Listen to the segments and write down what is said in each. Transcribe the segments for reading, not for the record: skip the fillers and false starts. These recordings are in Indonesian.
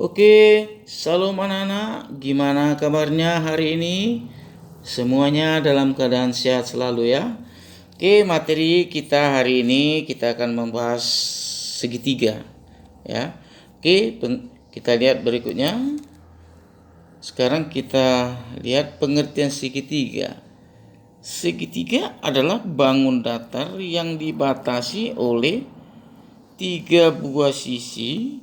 Oke, salam anak-anak, gimana kabarnya hari ini? Semuanya dalam keadaan sehat selalu ya. Oke, materi kita hari ini kita akan membahas segitiga ya. Oke, kita lihat berikutnya. Sekarang kita lihat pengertian segitiga. Segitiga adalah bangun datar yang dibatasi oleh 3 buah sisi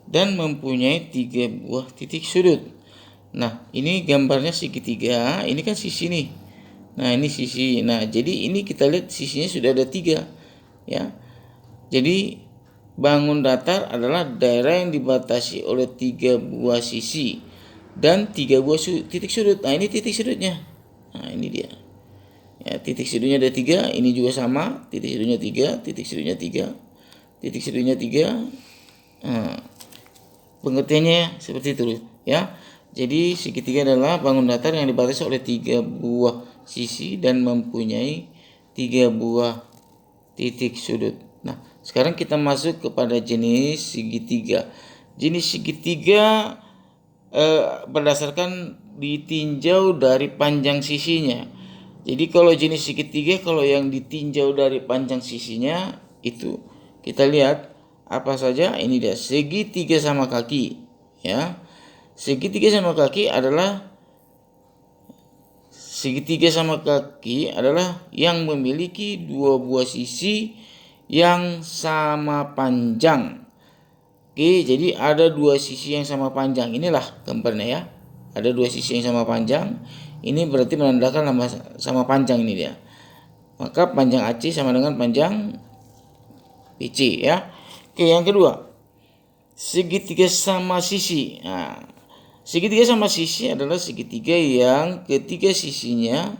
dan mempunyai 3 buah titik sudut. Nah, ini gambarnya segitiga, ini kan sisi nih. Nah, ini sisi. Nah, jadi ini kita lihat sisinya sudah ada 3 ya. Jadi bangun datar adalah daerah yang dibatasi oleh 3 buah sisi dan 3 buah titik sudut. Nah, ini titik sudutnya. Nah, ini dia. Ya, titik sudutnya ada 3, ini juga sama, titik sudutnya 3, titik sudutnya 3, titik sudutnya 3. Nah, pengertiannya seperti itu ya. Jadi segitiga adalah bangun datar yang dibatasi oleh 3 buah sisi dan mempunyai 3 buah titik sudut. Nah, sekarang kita masuk kepada jenis segitiga. Jenis segitiga berdasarkan ditinjau dari panjang sisinya. Jadi kalau jenis segitiga, kalau yang ditinjau dari panjang sisinya itu kita lihat apa saja. Ini dia segitiga sama kaki ya. Segitiga sama kaki adalah yang memiliki 2 buah sisi yang sama panjang. Oke, jadi ada 2 sisi yang sama panjang. Inilah gambarnya ya. Ada 2 sisi yang sama panjang. Ini berarti menandakan sama panjang ini dia. Maka panjang AC sama dengan panjang BC ya. Oke, yang kedua, segitiga sama sisi. Nah, segitiga sama sisi adalah segitiga yang ketiga sisinya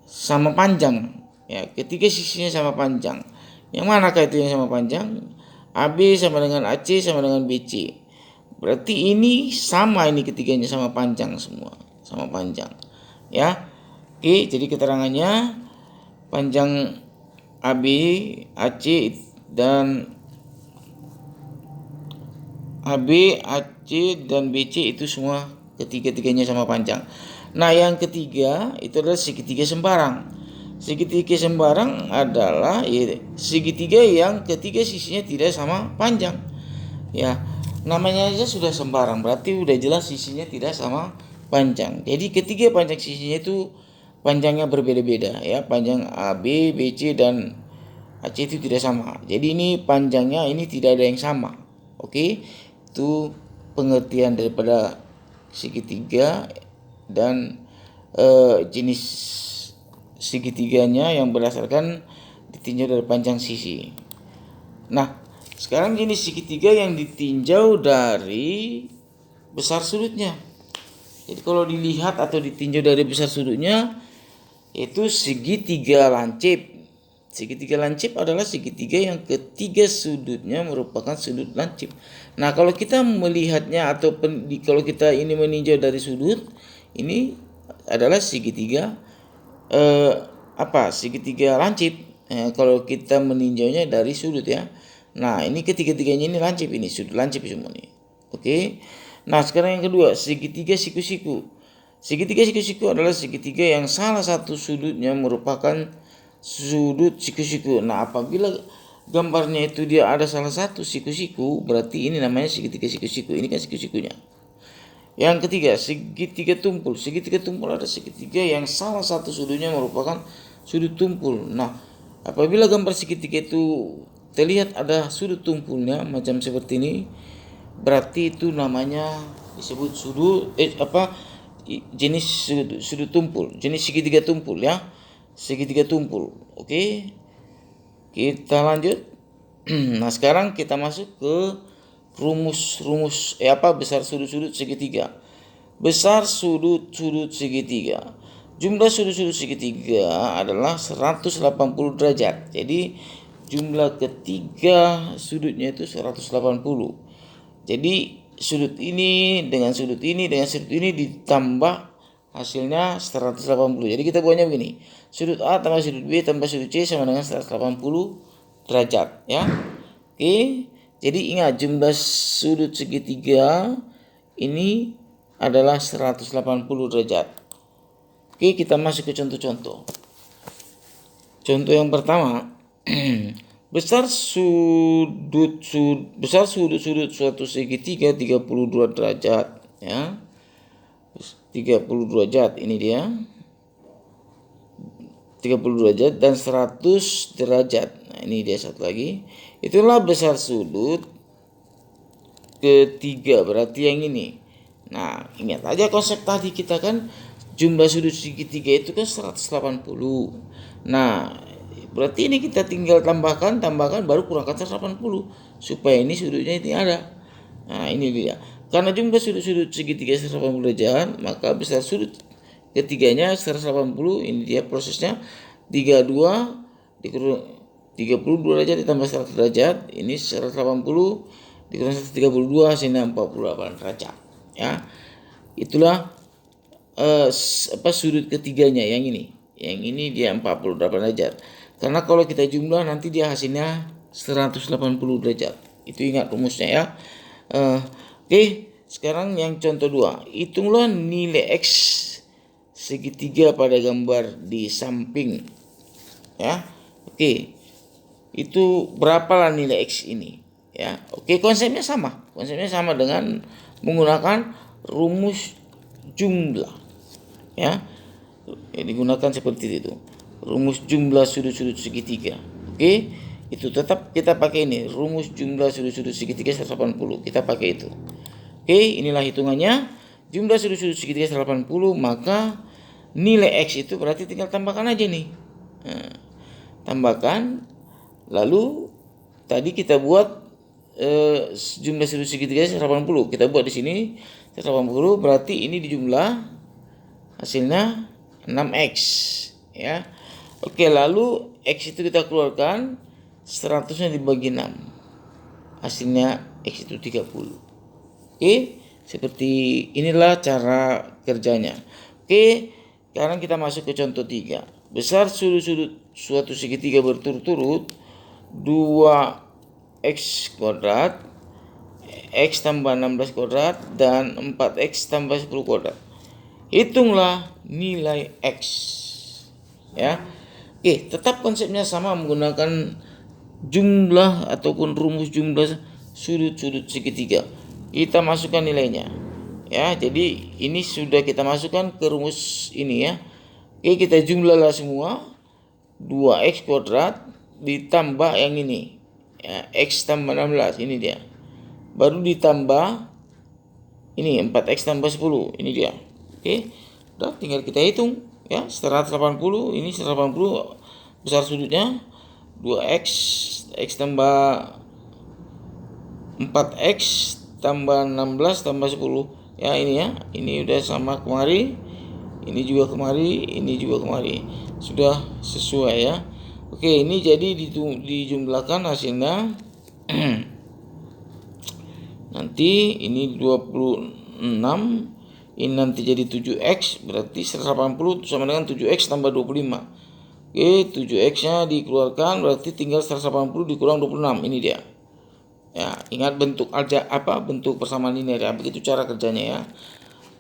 sama panjang. Ya, ketiga sisinya sama panjang. Yang manakah itu yang sama panjang? AB sama dengan AC sama dengan BC. Berarti ini sama, ini ketiganya sama panjang semua, sama panjang. Ya. Oke, jadi keterangannya panjang AB, AC dan BC itu semua ketiga-tiganya sama panjang. Nah, yang ketiga itu adalah segitiga sembarang. Segitiga sembarang adalah segitiga yang ketiga sisinya tidak sama panjang. Ya, namanya aja sudah sembarang, berarti udah jelas sisinya tidak sama panjang. Jadi ketiga panjang sisinya itu panjangnya berbeda-beda ya. Panjang AB, BC dan AC itu tidak sama. Jadi ini panjangnya ini tidak ada yang sama. Oke. Itu pengertian daripada segitiga dan jenis segitiganya yang berdasarkan ditinjau dari panjang sisi. Nah, sekarang jenis segitiga yang ditinjau dari besar sudutnya. Jadi kalau dilihat atau ditinjau dari besar sudutnya itu segitiga lancip. Segitiga lancip adalah segitiga yang ketiga sudutnya merupakan sudut lancip. Nah, kalau kita melihatnya atau kalau kita ini meninjau dari sudut, ini adalah segitiga segitiga lancip. Kalau kita meninjaunya dari sudut ya. Nah, ini ketiga-tiganya ini lancip, ini sudut lancip semua nih. Oke. Nah, sekarang yang kedua, segitiga siku-siku. Segitiga siku-siku adalah segitiga yang salah satu sudutnya merupakan sudut siku-siku. Nah, apabila gambarnya itu dia ada salah satu siku-siku, berarti ini namanya segitiga siku-siku. Ini kan siku-sikunya. Yang ketiga, segitiga tumpul. Segitiga tumpul ada segitiga yang salah satu sudutnya merupakan sudut tumpul. Nah, apabila gambar segitiga itu terlihat ada sudut tumpulnya macam seperti ini, berarti itu namanya disebut jenis sudut tumpul, jenis segitiga tumpul ya. Segitiga tumpul. Oke. Kita lanjut. Nah, sekarang kita masuk ke rumus besar sudut-sudut segitiga. Besar sudut-sudut segitiga. Jumlah sudut-sudut segitiga adalah 180 derajat. Jadi jumlah ketiga sudutnya itu 180. Jadi sudut ini dengan sudut ini dengan sudut ini ditambah hasilnya 180. Jadi kita buatnya begini. Sudut A tambah sudut B tambah sudut C sama dengan 180 derajat ya. Oke. Jadi ingat, jumlah sudut segitiga ini adalah 180 derajat. Oke, kita masuk ke contoh-contoh. Contoh yang pertama, besar sudut-sudut suatu segitiga 32 derajat, ya. 30 derajat, ini dia. 30 derajat dan 100 derajat. Nah, ini dia satu lagi. Itulah besar sudut ketiga, berarti yang ini. Nah, ingat aja konsep tadi kita kan, jumlah sudut segitiga itu kan 180. Nah, berarti ini kita tinggal tambahkan baru kurangkan 180 supaya ini sudutnya ini ada. Nah, ini dia. Karena jumlah sudut-sudut segitiga 180 derajat, maka besar sudut ketiganya 180. Ini dia prosesnya. 32 dikurang 32 derajat ditambah 100 derajat, ini 180 dikurang 132 hasilnya 48 derajat, ya. Itulah sudut ketiganya yang ini. Yang ini dia 48 derajat. Karena kalau kita jumlah nanti dia hasilnya 180 derajat. Itu ingat rumusnya, ya. Oke, sekarang yang contoh 2. Hitunglah nilai X segitiga pada gambar di samping, ya. Oke, itu berapalah nilai X ini, ya. Oke, konsepnya sama dengan menggunakan rumus jumlah, ya. Digunakan seperti itu, rumus jumlah sudut-sudut segitiga. Oke, itu tetap kita pakai ini, rumus jumlah sudut-sudut segitiga 180, kita pakai itu. Oke, inilah hitungannya. Jumlah sudut-sudut segitiga 180, maka nilai X itu berarti tinggal tambahkan aja nih. Nah, tambahkan, lalu tadi kita buat jumlah sudut segitiga 180. Kita buat di sini 180, berarti ini dijumlah hasilnya 6X, ya. Oke, lalu X itu kita keluarkan, 100-nya dibagi 6. Hasilnya X itu 30. Oke, seperti inilah cara kerjanya. Oke, sekarang kita masuk ke contoh 3. Besar sudut-sudut suatu segitiga berturut-turut 2x kuadrat, x tambah 16 kuadrat, dan 4x tambah 10 kuadrat. Hitunglah nilai x, ya. Oke, tetap konsepnya sama, menggunakan jumlah ataupun rumus jumlah sudut-sudut segitiga. Kita masukkan nilainya, ya. Jadi ini sudah kita masukkan ke rumus ini, ya. Oke, kita jumlahlah semua. 2x kuadrat ditambah yang ini, ya, x tambah 16, ini dia. Baru ditambah ini 4x tambah 10, ini dia. Oke, udah tinggal kita hitung, ya. 180, ini 180 besar sudutnya. 2x, x tambah 4x tambah 16 tambah 10, ya. Ini, ya, ini udah sama kemari, ini juga kemari, ini juga kemari, sudah sesuai, ya. Oke, ini jadi dijumlahkan hasilnya nanti ini 26, ini nanti jadi 7x, berarti 180 sama dengan 7x tambah 25. Oke, 7x-nya dikeluarkan, berarti tinggal 180 dikurang 26, ini dia. Ya, ingat bentuk bentuk persamaan linear, ya. Begitu cara kerjanya, ya.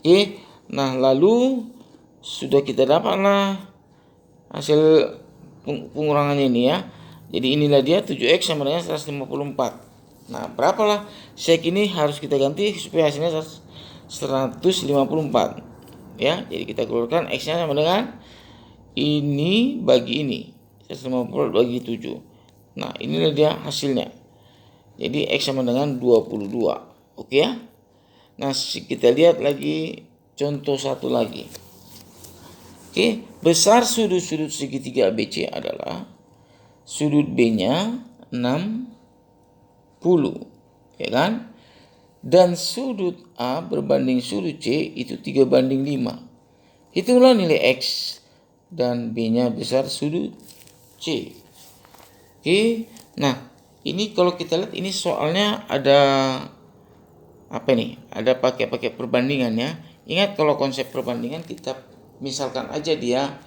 Oke, nah lalu sudah kita dapatlah hasil pengurangannya ini, ya. Jadi inilah dia, 7x sama dengan 154. Nah, berapalah sek ini harus kita ganti supaya hasilnya 154, ya. Jadi kita keluarkan x-nya sama dengan ini bagi ini, 150 bagi 7. Nah, inilah dia hasilnya. Jadi X sama dengan 22. Oke, ya. Nah, kita lihat lagi contoh satu lagi. Oke, besar sudut-sudut segitiga ABC adalah sudut B-nya 60, ya kan? Dan sudut A berbanding sudut C itu 3:5. Hitunglah nilai X dan B-nya besar sudut C. Oke, nah ini kalau kita lihat ini soalnya ada apa nih? Ada pakai perbandingan, ya. Ingat, kalau konsep perbandingan kita misalkan aja dia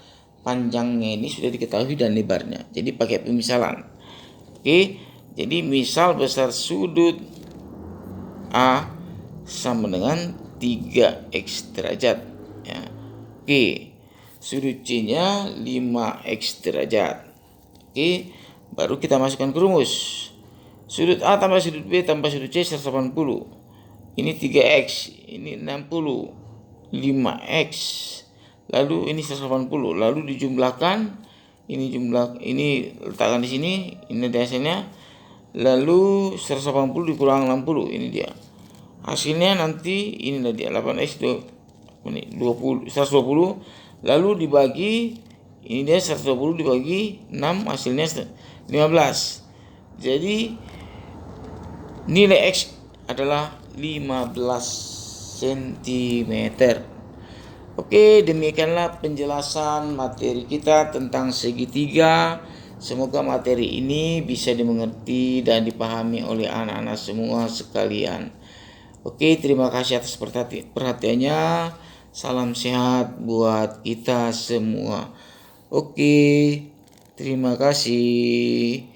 panjangnya ini sudah diketahui dan lebarnya. Jadi pakai pemisalan. Oke, Jadi misal besar sudut A sama dengan 3x derajat ya. Oke, sudut C-nya 5x derajat. Oke, baru kita masukkan ke rumus. Sudut A tambah sudut B tambah sudut C 180. Ini 3x, ini 60, 5x. Lalu ini 180, lalu dijumlahkan, ini letakkan di sini, ini hasilnya. Lalu 180 dikurang 60, ini dia. Hasilnya nanti inilah dia 8x 20 120, lalu dibagi, ini dia 120 dibagi 6, hasilnya 15. Jadi nilai x adalah 15 cm. Oke, demikianlah penjelasan materi kita tentang segitiga. Semoga materi ini bisa dimengerti dan dipahami oleh anak-anak semua sekalian. Oke, terima kasih atas perhatiannya. Salam sehat buat kita semua. Oke, terima kasih.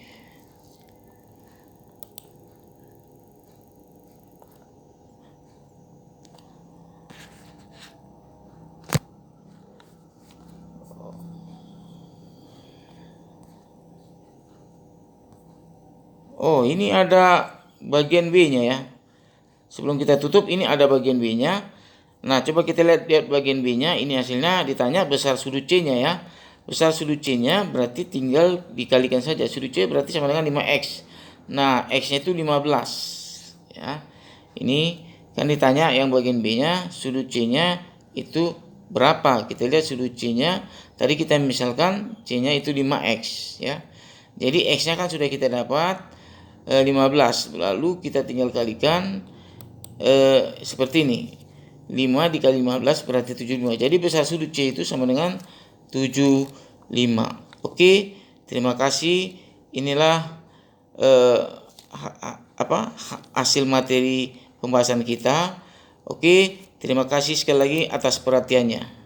Oh, ini ada bagian B-nya ya. Sebelum kita tutup, ini ada bagian B-nya. Nah, coba kita lihat bagian B-nya. Ini hasilnya ditanya besar sudut C-nya ya. Besar sudut C-nya berarti tinggal dikalikan saja. Sudut C berarti sama dengan 5x. Nah, x-nya itu 15 ya. Ini kan ditanya yang bagian B-nya, sudut C-nya itu berapa? Kita lihat sudut C-nya. Tadi kita misalkan C-nya itu 5x ya. Jadi x-nya kan sudah kita dapat 15. Lalu kita tinggal kalikan seperti ini. 5 dikali 15 berarti 75. Jadi besar sudut C itu sama dengan 75. Oke, terima kasih. Inilah hasil materi pembahasan kita. Oke, terima kasih sekali lagi atas perhatiannya.